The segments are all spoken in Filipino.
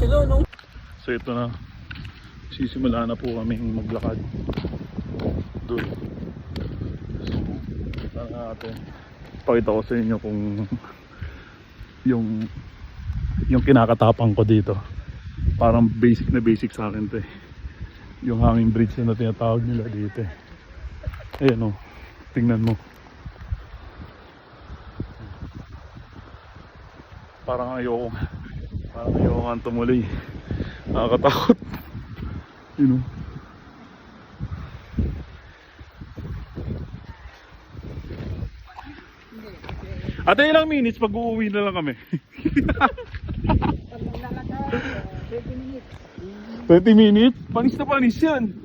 sila, no? So ito na, sisimula na po kaming maglakad doon. So, natin, pakita ko sa inyo kung yung kinakatapang ko dito. Parang basic na basic sa akin to eh. Yung hanging bridge na tinatawag nila dito eh. Ayan o, tingnan mo. Parang ayoko nga tumuloy. Nakakatakot. Yun o. Ate, ilang minutes pag uuwi na lang kami? 30 minutes? Panis na panis yan.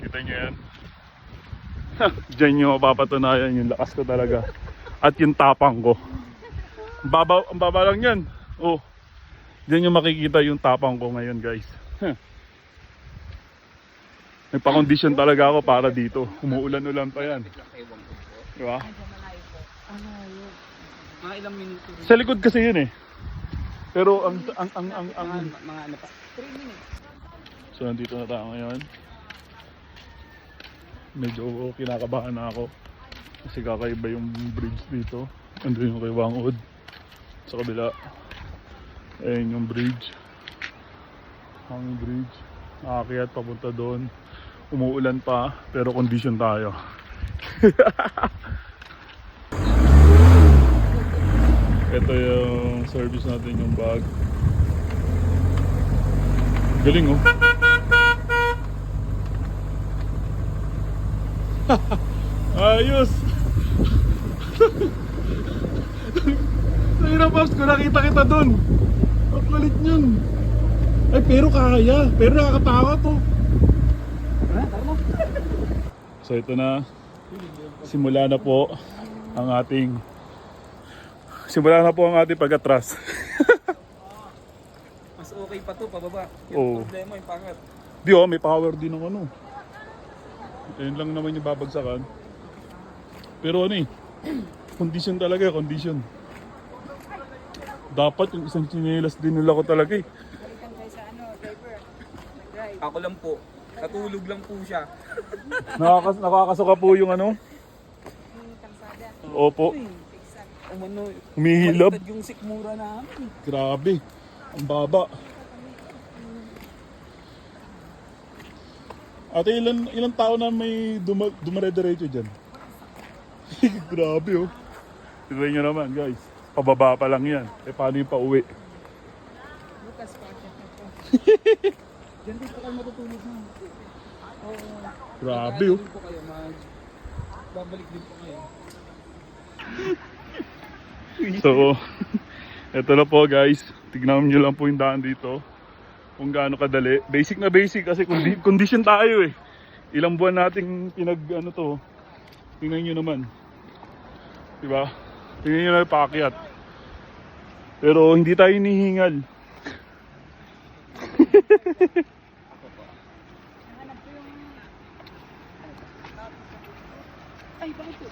Kita nyo yan. Diyan nyo mapapatunayan yung lakas ko talaga. At yung tapang ko. Ang baba lang yan. Oh, diyan nyo makikita yung tapang ko ngayon, guys. Nagpa-condition talaga ako para dito. Umuulan-ulan pa yan. Diba? Mga ilang minuto. Sa likod kasi yun eh. Pero mga ano pa? 3 minutes. So nandito na tayo ngayon. Medyo kinakabahan na ako. Kasi kakaiba yung bridge dito. Andun yung kay Wangod. Sa kabila. Ayan yung bridge. Hanging bridge. Nakakyat papunta doon. Umuulan pa. Pero condition tayo. Ito yung service natin, yung bag. Galing oh. Ayos. Nahirap Pops ko, nakita kita dun. Ang kulit yun. Ay pero kaya. Pero nakakatakot oh. So ito na. Simula na po ang ating pag-atras. Mas okay pa to, pababa. Oo. Yung problema, yung pangat. Di oh, may power din ng ano. Ayun lang naman yung babagsakan. Pero ano eh, condition talaga, condition. Dapat yung isang tsinelas dinula ko talaga eh. Ako lang po. Natulog lang po siya. Nakakasuka po yung ano. Opo. Umano, Humihilab. baliktad yung sikmura namin. Grabe. Ang baba. Ate, ilang tao na may dumare-diretso dyan? Grabe oh. Tignan nyo naman guys. Pababa pa lang yan. Eh paano yung pauwi? Bukas pa siya po. Diyan din po kayo matutulog na. Oo. Grabe oh. Po kayo, babalik din po kayo. So, eto na po guys. Tignan nyo lang po yung daan dito. Kung gaano kadali. Basic na basic kasi condition tayo eh. Ilang buwan nating ano to. Tingnan nyo naman. Diba? Tingnan nyo na yung paakyat. Pero hindi tayo hinihingal. Ay, bakit po?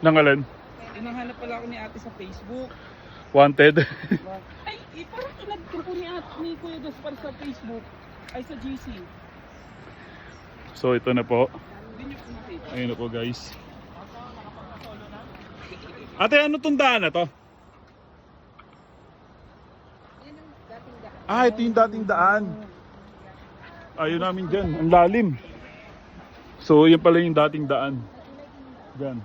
Nangalan? Nanghanap pala ako ni ate sa Facebook. Wanted. Ay, parang inag-group ko ni Kuya Gaspar sa Facebook. Ay, sa GC. So ito na po. Hindi niyo po nakita. Ayun na po guys. Ate, ano tong daan na to? Ah, ito yung dating daan. Ayun namin dyan. Ang lalim. So yun pala yung dating daan. Dyan.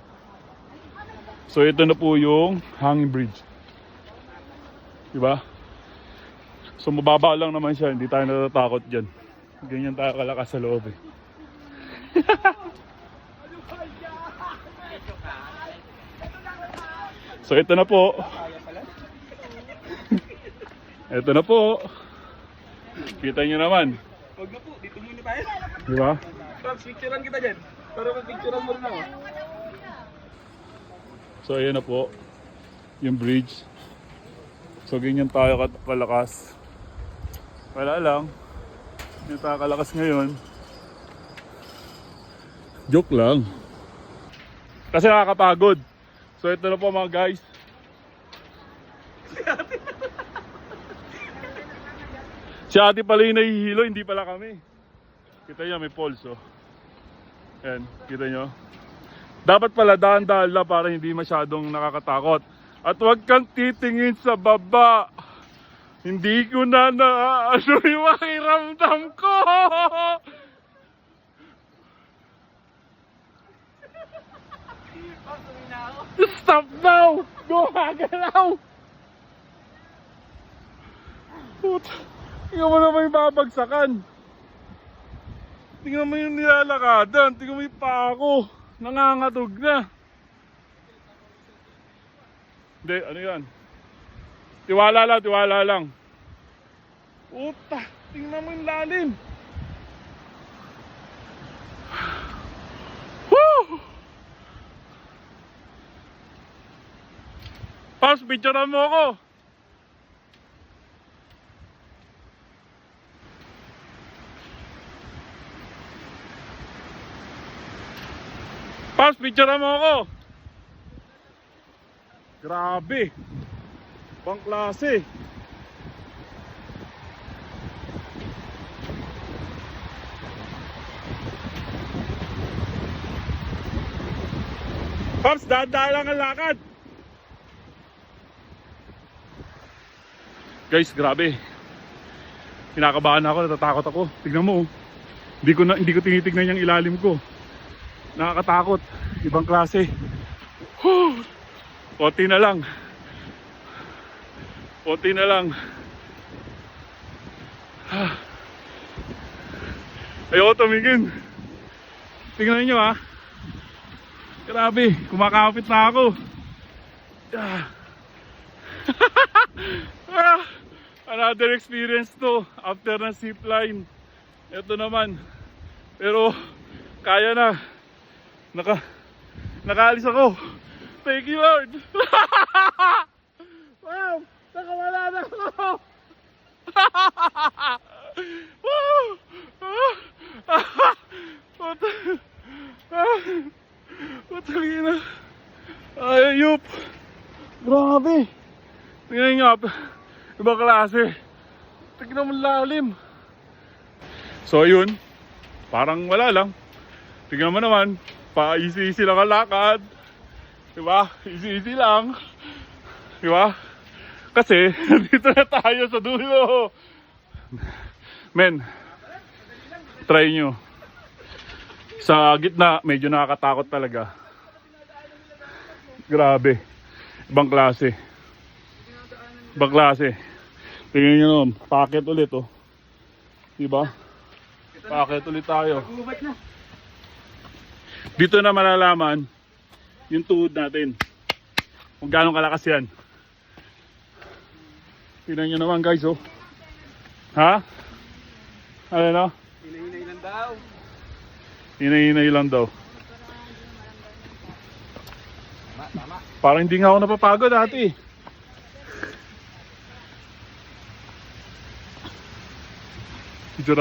So ito na po yung hanging bridge. Diba? So mababa lang naman siya. Hindi tayo natatakot dyan. Ganyan tayo kalakas sa loob eh. So ito na po. Ito na po. Kita nyo naman. Huwag na po, dito muna tayo. Diba? Pops, picturean kita dyan. Para mag-picturean mo rin ako. So ayan na po. Yung bridge. So ganyan tayo kalakas. Wala lang. Ganyan tayo kalakas ngayon. Joke lang. Kasi nakakapagod. So So ito na po mga guys. Si ate pala yung nahihilo, hindi pala kami. Kita niyo may pulse oh. Ayan, kita nyo. Dapat pala dahan-dahan lang para hindi masyadong nakakatakot. At huwag kang titingin sa baba. Hindi ko na ano yung makiramdam ko. Stop now! Gumagalaw! Tingnan mo naman yung babagsakan. Tingnan mo yung nilalakadan. Tingnan mo yung paa ko. Nangangatog na. Hindi, ano yan? Tiwala lang, tiwala lang. Puta, tingnan mo yung lalim. Woo! Pas, picturean mo ako. Pas, picturean mo ako. Grabe. Bang klase. Pops, dahan-dahan lang ang lakad. Guys, grabe. Kinakabahan ako, natatakot ako. Tignan mo. Hindi ko tinitignan yung ilalim ko. Nakakatakot. Ibang klase. Konti na lang. Konti na lang. Ayoko tumingin. Tingnan nyo ha. Grabe, kumakapit na ako. Another experience to after ng zipline. Ito naman. Pero kaya na. Nakaalis ako. Thank you Lord. Wow, nakawala na ako. Putangina. Ayup. Grabe. Tingnan nyo. Ibang klase. Tignan mo lalim. So yun. Parang wala lang. Tignan mo naman. Pa-easy-easy lang ang lakad. Diba? Easy-easy lang. Diba? Kasi dito na tayo sa dulo. Men, try nyo. Sa gitna, medyo nakakatakot talaga. Grabe. Ibang klase. Ibang klase. Tingnan nyo naman, packet ulit oh. Diba? Packet ulit tayo. Dito na malalaman yung tuhod natin. Kung gaano kalakas yan. Tingnan nyo naman guys oh. Ha? Ano na? Hinahinay lang daw. Hinahinay lang daw. Tama. Parang hindi nga ako napapagod dati. Ito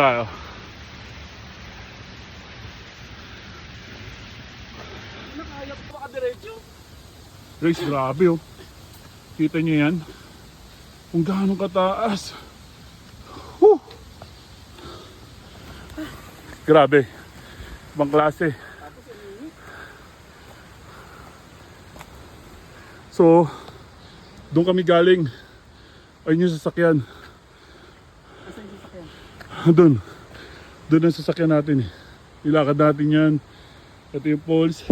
Nakaya ko pa diretso. guys, grabe oh. Kita nyo yan? Kung gaano kataas. Whew. Grabe. Ibang klase. So, doon kami galing. Ayun yung sasakyan. Asan yung sasakyan? Doon. Doon ang sasakyan natin. Ilakad natin yan. Ito yung poles.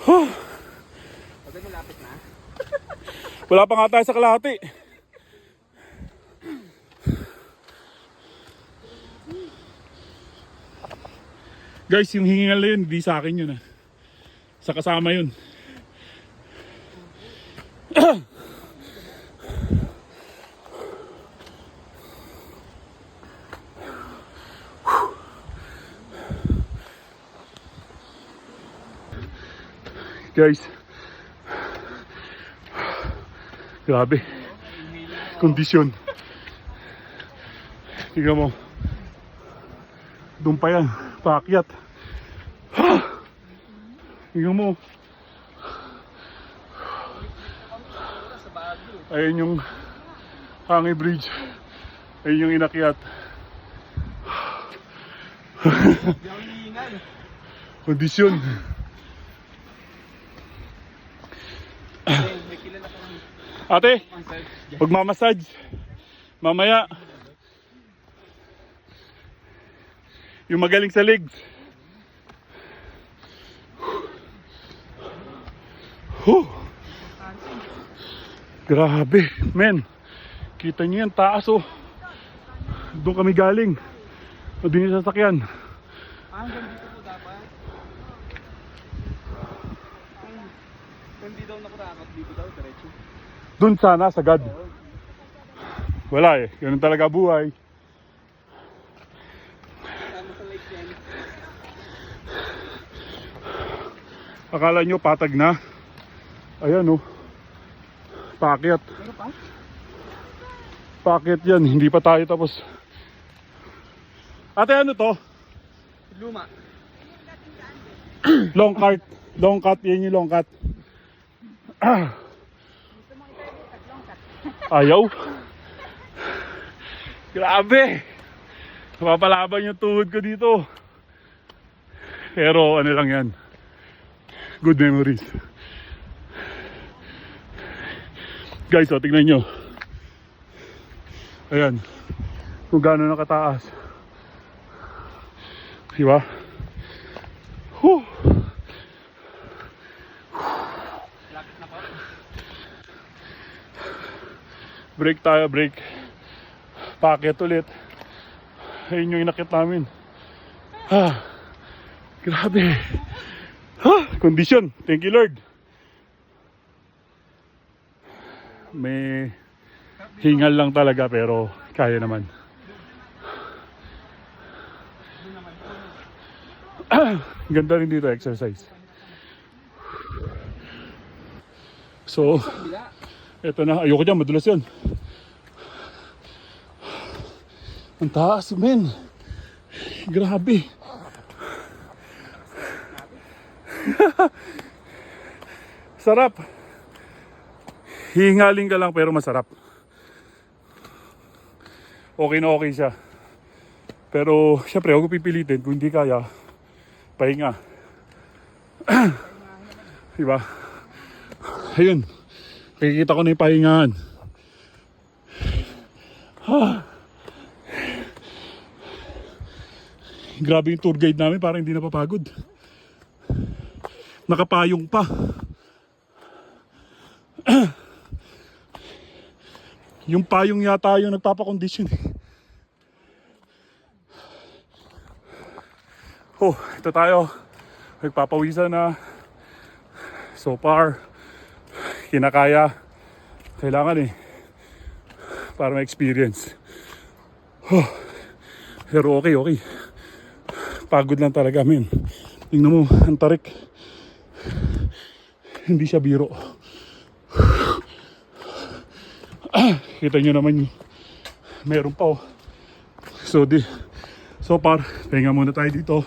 Pagka malapit na. Wala pa nga tayo sa kalahati. Guys, yung hingal na yun, di sa akin yun ah. Sa kasama yun. Guys, grabe kondisyon. Tingnan mo, doon pa yan, paakyat. Tingnan mo, Ayun yung hanging bridge. Ayun yung inakyat. Hindi ako hinihingal. Kondisyon. May kilala ka ng Ate, massage. pagmamassage. Mamaya. Yung magaling sa legs. Huh. Grabe, men. Kita nyo yan, taas oh. Doon kami galing. Doon yung sasakyan. Hanggang dito po dapat. Kung di daw nakarakat dito daw, diretso. Doon sana, sagad. Wala eh, ganun talaga buhay. Tama sa lake yan. Akala nyo patag na. Ayan oh. Paakyat. Pero pa? Paakyat yan, hindi pa tayo tapos. Ate, ano to? Luma. Long cart. Long cut, yan yung long cut. Ayaw. Grabe. Napapalaban yung tuhod ko dito. Pero ano lang yan. Good memories. Guys, oh, tignan nyo. Ayan. Kung gaano nakataas. Diba? Whew. Lapit na po. Break tayo, break. Packet ulit. Ayun yung inakit namin. Grabe. Kondisyon. Thank you, Lord. May hingal lang talaga pero kaya naman. Ganda rin dito exercise. So, eto na. Ayoko dyan, madulas yun. Ang taas, men. Grabe. Sarap. Hihingaling ka lang pero masarap. Okay na okay siya. Pero syempre huwag ko pipilitin. Kung hindi kaya, pahinga. Diba? Ayun. Nakikita ko na yung pahingaan. Grabe yung tour guide namin, parang hindi napapagod. Nakapayong pa. Yung payong yata yung nagpapakondisyon eh. Oh, ito tayo. Nagpapawisan na. So far, kinakaya. Kailangan eh. Para ma-experience. Oh, pero okay. Pagod lang talaga, men. Tingnan mo, ang tarik. Hindi siya biro. Kita nyo naman yung meron pa oh. So far, pahinga muna tayo dito.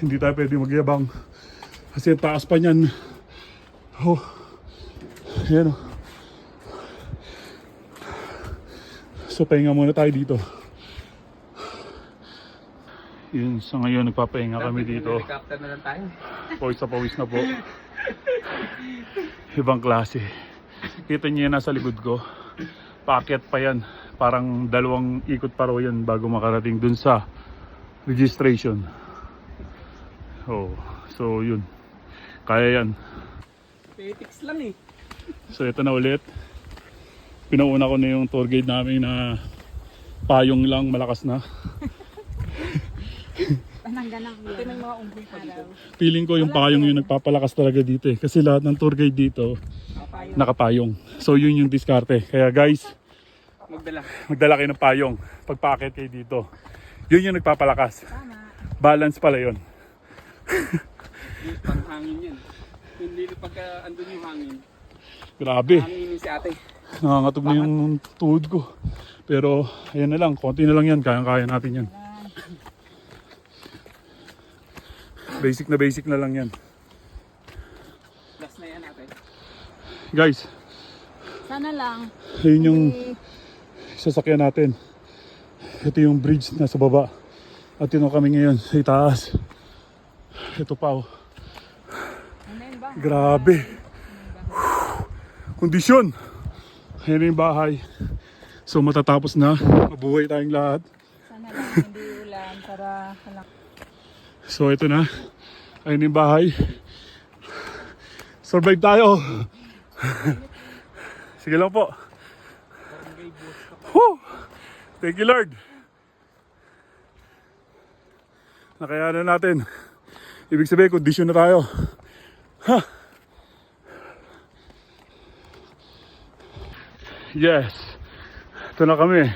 Hindi tayo pwede magyabang kasi taas pa niyan. Oh, yan oh. So pahinga muna tayo dito. Yun, sa ngayon nagpapahinga kami dito. Helicopter na lang tayo. Pawis na pawis na po. Ibang klase. Kita niyo yan nasa likod ko. Paakyat pa yan. Parang 2 ikot pa raw yan bago makarating dun sa registration. Oh, so yun. Kaya yan. Petics lang eh. So ito na ulit. Pinauna ko na yung tour guide namin na payong lang, malakas na. Panangganang Ito na yung mga unggoy pa dito. Feeling ko yung payong yung nagpapalakas talaga dito eh. Kasi lahat ng tour guide dito nakapayong. So yun yung diskarte. Kaya guys, magdala kayo ng payong pag paakyat kayo dito. Yun yung nagpapalakas. Balance pala yun. Yung panghangin yan. Hindi pagka andun yung hangin. Grabe. Hangin si ate. Nakakatog na yung tuhod ko. Pero ayan na lang, konti na lang yan. Kayang-kaya natin yan. Basic na lang yan. Last na yan ate. Guys, Sana lang. ayun yung Eh, sasakyan natin. Ito yung bridge na sa baba. At yun kami ngayon sa itaas. Ito pa oh. ano yun ba? Grabe. Kondisyon. Ayan yung bahay. So matatapos na. Mabuhay tayong lahat. Sana lang hindi ulan para lang. So ito na. Ayun yung bahay. Survive tayo. Sige lang po. Whew! Thank you Lord. Nakayanan natin. Ibig sabihin, kondisyon na tayo. Ha! Yes. Ito na kami.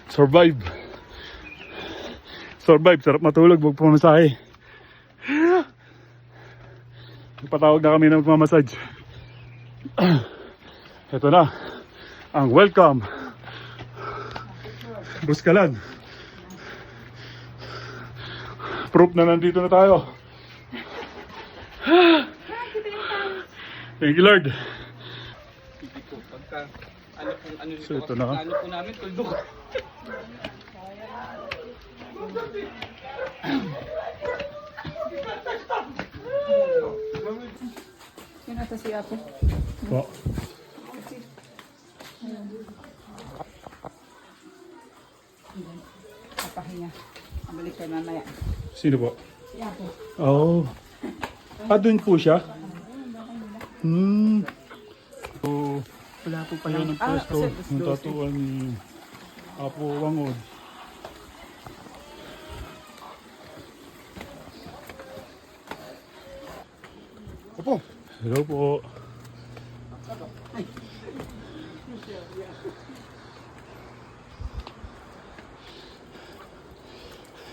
Survive. Survive. Sarap matulog. Huwag pumasahe. Ipatawag na kami ng magmamassage. Ito na. Ang welcome. Buskalan. Proof na nandito na tayo. Thank you Lord. Pagka ano So ito na. ano po namin tuldok. Sino ito si Apo? Po. Kapahinga. Balik tayo mamaya. Sino po? Si Apo. Oh. Doon po siya? So, Wala po pala ng pwesto. Ng tatuan ni Apo Wangod. Opo. Hello po.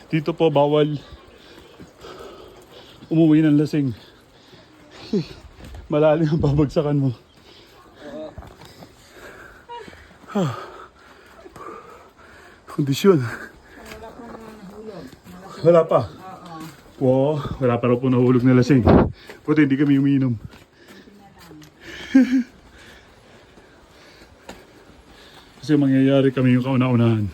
Dito po bawal umuwi ng lasing. Malalim ang babagsakan mo. Kondisyon. Wala pa. Oo, wala pa raw po nahulog na lasing. Buti hindi kami umiinom. Kasi mangyayari kami yung kauna-unahan.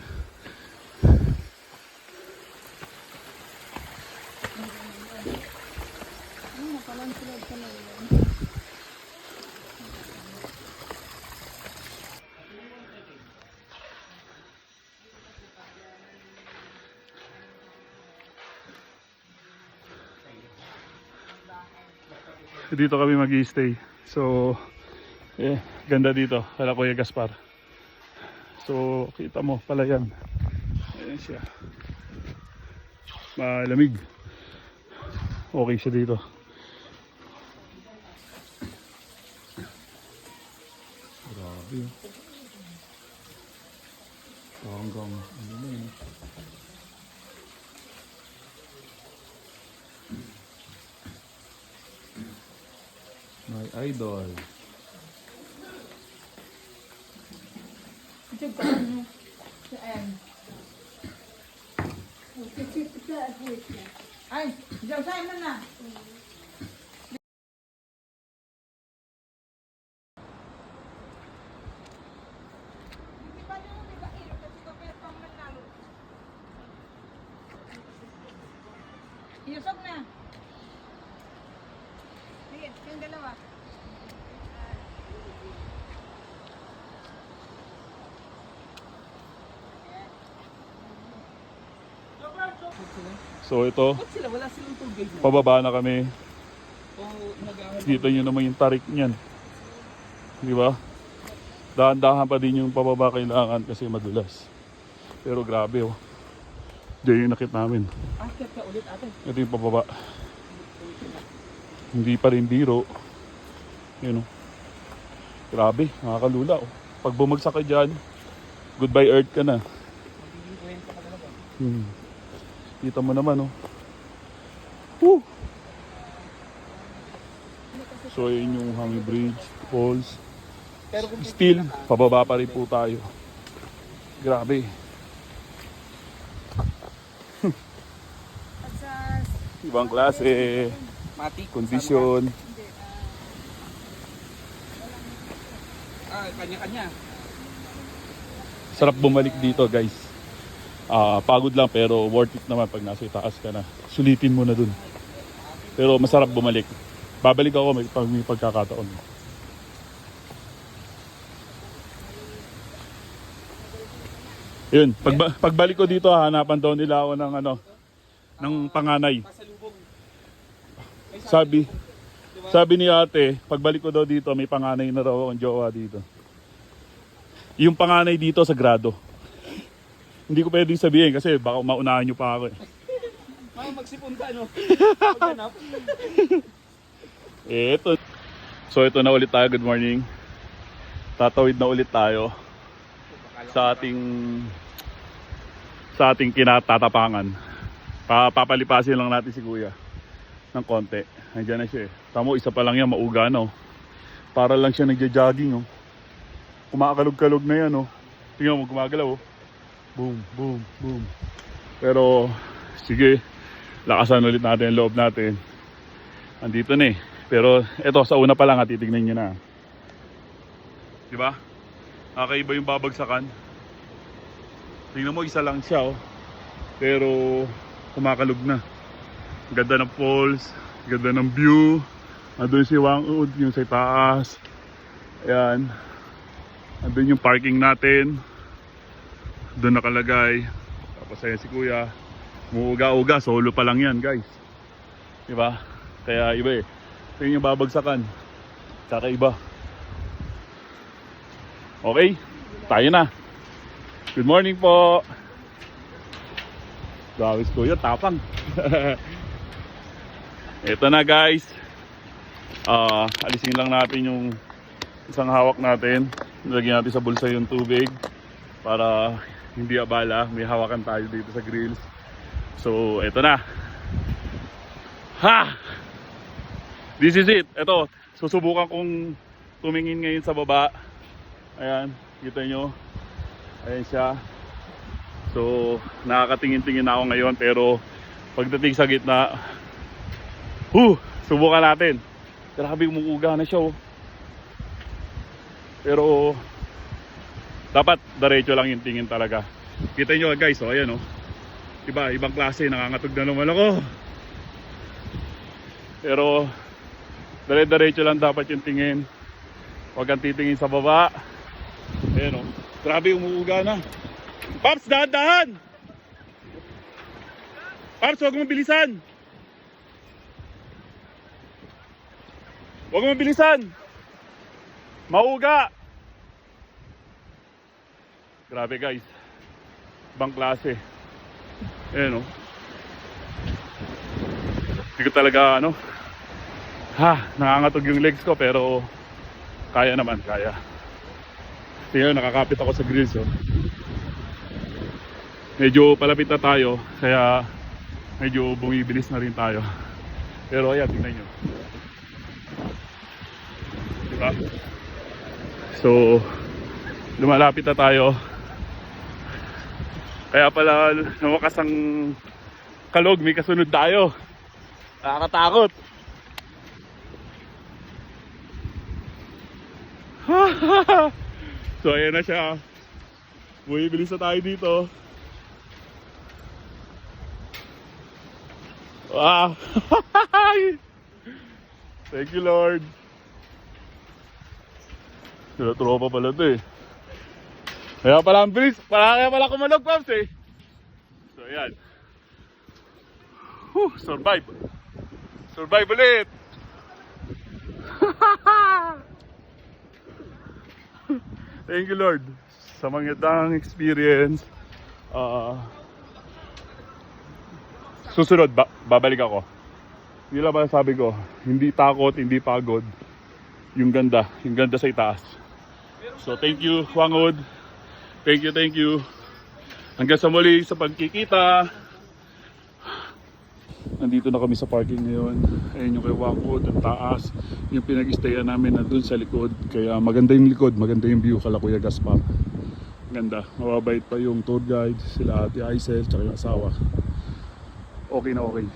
Dito kami mag-i-stay. So, ganda dito. Kala Kuya Gaspar. So, kita mo, palayan. Ayan siya. Malamig. Okay siya dito. Grabe. Hanggang, ano na yun. My idol. Ay, diyan sa'yo mo na. Yusok na. Sige, yung dalawa. So ito, Ba't sila wala silang tubig na? pababa na kami. O nag-aaral? Kita nyo naman yung tarik niyan. Di ba? Dahan-dahan pa din yung pababa kailangan kasi madulas. Pero grabe oh. Diyan yung nakit namin. Akit ka ulit ate. Ito yung pababa. Hindi pa rin biro. Yun oh. Grabe, nakakalula oh. Pag bumagsak ka dyan, goodbye earth ka na. Magiging kwento ka talaga. Kita mo naman oh. Woo! So yun yung hanging bridge, falls. Pero kung Still, pababa pa rin po tayo. Grabe. At sa Ibang klase. Matik. kondisyon. Kanya-kanya. Sarap bumalik dito guys. Pagod lang pero worth it naman pag nasa itaas ka na. Sulitin mo na dun. Pero masarap bumalik. Babalik ako pag may pagkakataon. Yun, pagbalik ko dito hanapan daw nila ako ng ng panganay. Pasalubong. Sabi ni ate, pagbalik ko daw dito may panganay na raw akong jowa dito. Yung panganay dito sagrado. Hindi ko pwedeng sabihin kasi baka maunahan nyo pa ako eh. Magsipon ka, no? Maghanap. Eto. So ito na ulit tayo, good morning. Tatawid na ulit tayo sa ating kinatatapangan. Papalipasin lang natin si kuya ng konti. Nandiyan na siya eh. Tamo, isa pa lang yan, mauga no. Para lang siya nagja-jogging oh. Kumakalog-kalog na yan oh. Tingnan mo, gumagalaw oh. Boom, boom, boom. Pero, sige, lakasan ulit natin ang loob natin. Andito na eh. Pero, eto, sa una pa lang titignan nyo na. Diba? Nakaiba yung babagsakan. Tingnan mo, isa lang siya oh. Pero, kumakalog na. Ganda ng falls, ganda ng view. Andun si Wangud, yung sa taas. Ayan. Andun yung parking natin. Doon nakalagay. Tapos ayan si kuya. Muuga-uga, solo pa lang yan guys. Diba? Kaya iba eh. Ito yung babagsakan. Kakaiba. Okay, tayo na. Good morning po. Gawis kuya, tapang. Ito na guys. Alisin lang natin yung isang hawak natin. Lagyan natin sa bulsa yung tubig para hindi abala. May hawakan tayo dito sa grills. So, ito na. Ha! This is it. Ito, susubukan kong tumingin ngayon sa baba. Ayan, kita nyo. Ayan siya. So, nakakatingin-tingin na ako ngayon pero pagdating sa gitna, subukan natin. Grabe, umuuga na siya oh. Pero dapat diretso lang yung tingin talaga. Kita nyo guys, oh, ayan oh. Diba, ibang klase, nangangatog na naman ako. Pero diretso lang dapat yung tingin. Huwag kang titingin sa baba. Ayan oh. Grabe, umuuga na. Paps, dahan-dahan! Paps, huwag mong bilisan! Huwag mong bilisan! Mauga! Grabe guys. Ibang klase. Ayan o. Hindi ko talaga nangangatog yung legs ko pero kaya naman, kaya. Tingnan, nakakapit ako sa grills oh. Medyo palapit na tayo kaya medyo bumibilis na rin tayo. Pero ayan, tingnan nyo. Diba? So, lumalapit na tayo. Kaya pala nawakas ang kalog, may kasunod tayo. Nakakatakot. So ayan na siya. Bumibilis na tayo dito. Wow. Thank you Lord. Sila tropa pala ito eh. Kaya pala ang bilis. Kaya pala kumalog Pops eh. So ayan. Survive. Survive ulit. Thank you Lord sa magandang experience. Susunod, babalik ako. Hindi lang ba sabi ko, hindi takot, hindi pagod. Yung ganda sa itaas. So thank you Wangud. Thank you. Hanggang sa muli sa pagkikita. Nandito na kami sa parking ngayon. Ayun yung kay Wangud, ang taas. Yung pinag-stayan namin na dun sa likod. Kaya maganda yung likod, maganda yung view kala Kuya Gaspar. Ganda, mababait pa yung tour guide, sila Ate Aisel, tsaka yung asawa. Okay na okay.